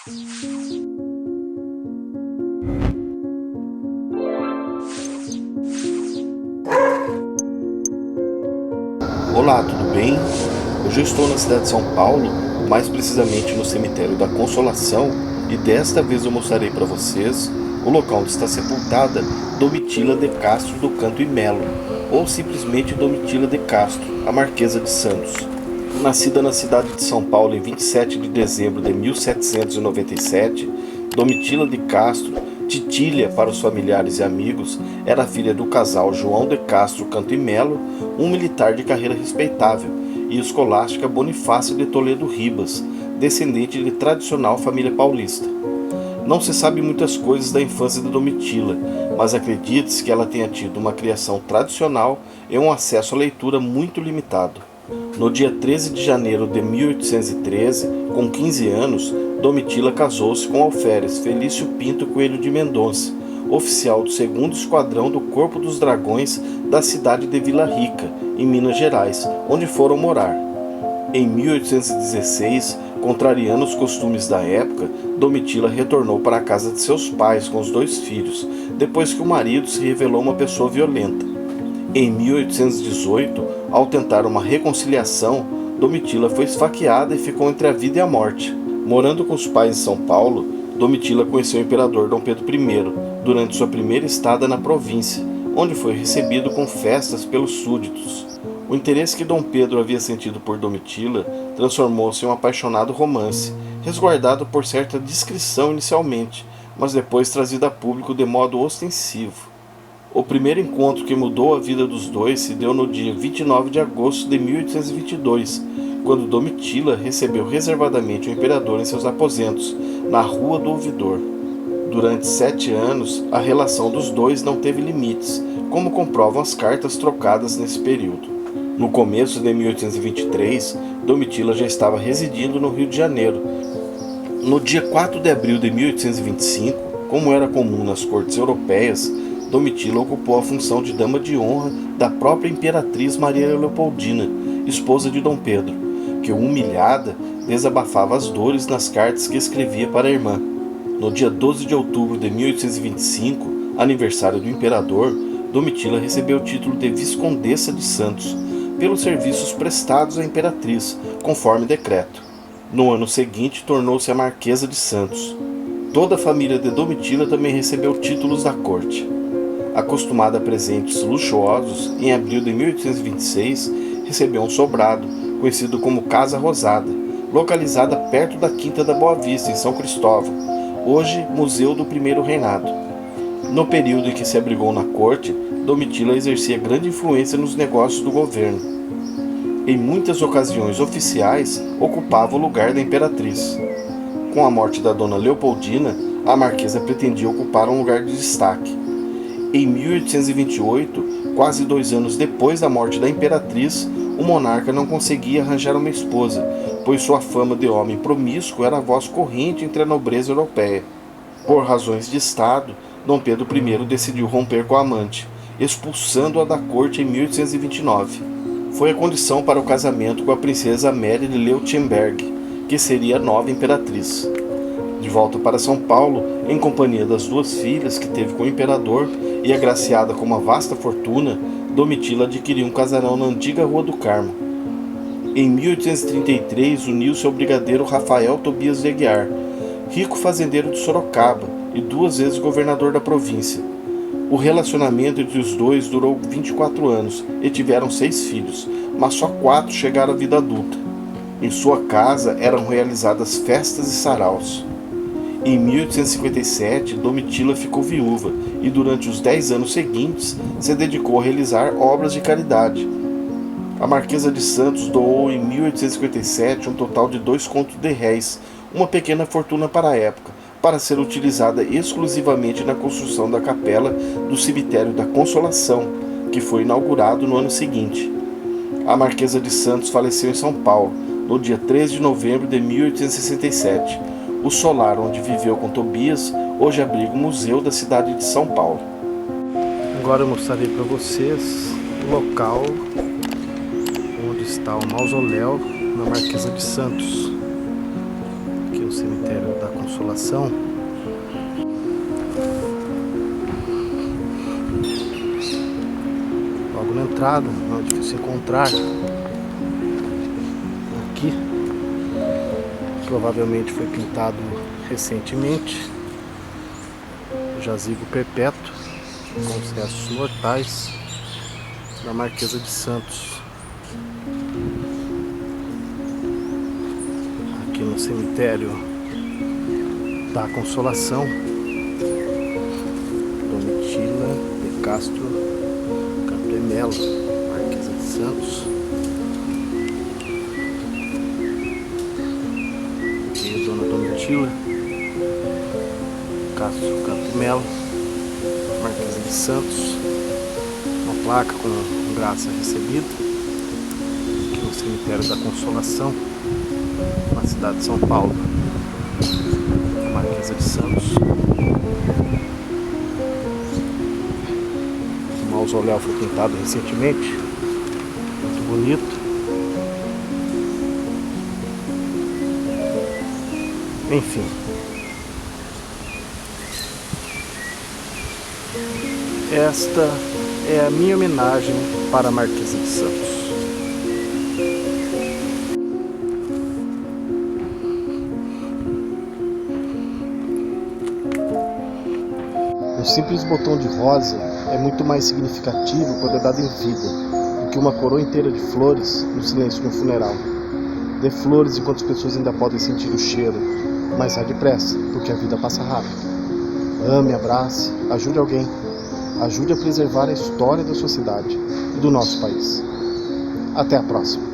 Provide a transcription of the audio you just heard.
Olá, tudo bem? Hoje eu estou na cidade de São Paulo, mais precisamente no cemitério da Consolação, e desta vez eu mostrarei para vocês o local onde está sepultada Domitila de Castro do Canto e Melo, ou simplesmente Domitila de Castro, a Marquesa de Santos. Nascida na cidade de São Paulo em 27 de dezembro de 1797, Domitila de Castro, Titília para os familiares e amigos, era filha do casal João de Castro Canto e Melo, um militar de carreira respeitável, e escolástica Bonifácio de Toledo Ribas, descendente de tradicional família paulista. Não se sabe muitas coisas da infância de Domitila, mas acredita-se que ela tenha tido uma criação tradicional e um acesso à leitura muito limitado. No dia 13 de janeiro de 1813, com 15 anos, Domitila casou-se com alferes Felício Pinto Coelho de Mendonça, oficial do 2º Esquadrão do Corpo dos Dragões da cidade de Vila Rica, em Minas Gerais, onde foram morar. Em 1816, contrariando os costumes da época, Domitila retornou para a casa de seus pais com os 2 filhos, depois que o marido se revelou uma pessoa violenta. Em 1818, ao tentar uma reconciliação, Domitila foi esfaqueada e ficou entre a vida e a morte. Morando com os pais em São Paulo, Domitila conheceu o imperador Dom Pedro I durante sua primeira estada na província, onde foi recebido com festas pelos súditos. O interesse que Dom Pedro havia sentido por Domitila transformou-se em um apaixonado romance, resguardado por certa discrição inicialmente, mas depois trazido a público de modo ostensivo. O primeiro encontro que mudou a vida dos dois se deu no dia 29 de agosto de 1822, quando Domitila recebeu reservadamente o imperador em seus aposentos, na Rua do Ouvidor. Durante 7 anos, a relação dos dois não teve limites, como comprovam as cartas trocadas nesse período. No começo de 1823, Domitila já estava residindo no Rio de Janeiro. No dia 4 de abril de 1825, como era comum nas cortes europeias, Domitila ocupou a função de dama de honra da própria imperatriz Maria Leopoldina, esposa de Dom Pedro, que, humilhada, desabafava as dores nas cartas que escrevia para a irmã. No dia 12 de outubro de 1825, aniversário do imperador, Domitila recebeu o título de Viscondessa de Santos, pelos serviços prestados à imperatriz, conforme decreto. No ano seguinte, tornou-se a Marquesa de Santos. Toda a família de Domitila também recebeu títulos da corte. Acostumada a presentes luxuosos, em abril de 1826, recebeu um sobrado, conhecido como Casa Rosada, localizada perto da Quinta da Boa Vista, em São Cristóvão, hoje Museu do Primeiro Reinado. No período em que se abrigou na corte, Domitila exercia grande influência nos negócios do governo. Em muitas ocasiões oficiais, ocupava o lugar da imperatriz. Com a morte da dona Leopoldina, a marquesa pretendia ocupar um lugar de destaque. Em 1828, quase 2 anos depois da morte da imperatriz, o monarca não conseguia arranjar uma esposa, pois sua fama de homem promíscuo era a voz corrente entre a nobreza europeia. Por razões de Estado, Dom Pedro I decidiu romper com a amante, expulsando-a da corte em 1829. Foi a condição para o casamento com a princesa Amélia de Leuchtenberg, que seria a nova imperatriz. De volta para São Paulo, em companhia das 2 filhas que teve com o imperador e agraciada com uma vasta fortuna, Domitila adquiriu um casarão na antiga Rua do Carmo. Em 1833, uniu-se ao brigadeiro Rafael Tobias de Aguiar, rico fazendeiro de Sorocaba e 2 vezes governador da província. O relacionamento entre os dois durou 24 anos e tiveram 6 filhos, mas só 4 chegaram à vida adulta. Em sua casa eram realizadas festas e saraus. Em 1857, Domitila ficou viúva e durante os 10 anos seguintes se dedicou a realizar obras de caridade. A Marquesa de Santos doou em 1857 um total de 2 contos de réis, uma pequena fortuna para a época, para ser utilizada exclusivamente na construção da capela do cemitério da Consolação, que foi inaugurado no ano seguinte. A Marquesa de Santos faleceu em São Paulo, no dia 13 de novembro de 1867. O solar onde viveu com Tobias hoje abriga o museu da cidade de São Paulo. Agora eu mostrarei para vocês o local onde está o mausoléu da Marquesa de Santos. Aqui o cemitério da Consolação. Logo na entrada, não é difícil encontrar. Aqui, provavelmente foi pintado recentemente. Jazigo perpétuo, com os restos mortais da Marquesa de Santos. Aqui no cemitério da Consolação, Domitila de Castro Campemelo, Marquesa de Santos. Aqui a Dona Domitila Castro Campemelo, Marquesa de Santos. Uma placa com graça recebida aqui no cemitério da Consolação, na cidade de São Paulo. Marquesa de Santos. O mausoléu foi pintado recentemente, muito bonito. Enfim, esta é a minha homenagem para a Marquesa de Santos. Um simples botão de rosa é muito mais significativo quando é dado em vida do que uma coroa inteira de flores no silêncio de um funeral. Dê flores enquanto as pessoas ainda podem sentir o cheiro, mas vá depressa, porque a vida passa rápido. Ame, abrace, ajude alguém. Ajude a preservar a história da sua cidade e do nosso país. Até a próxima!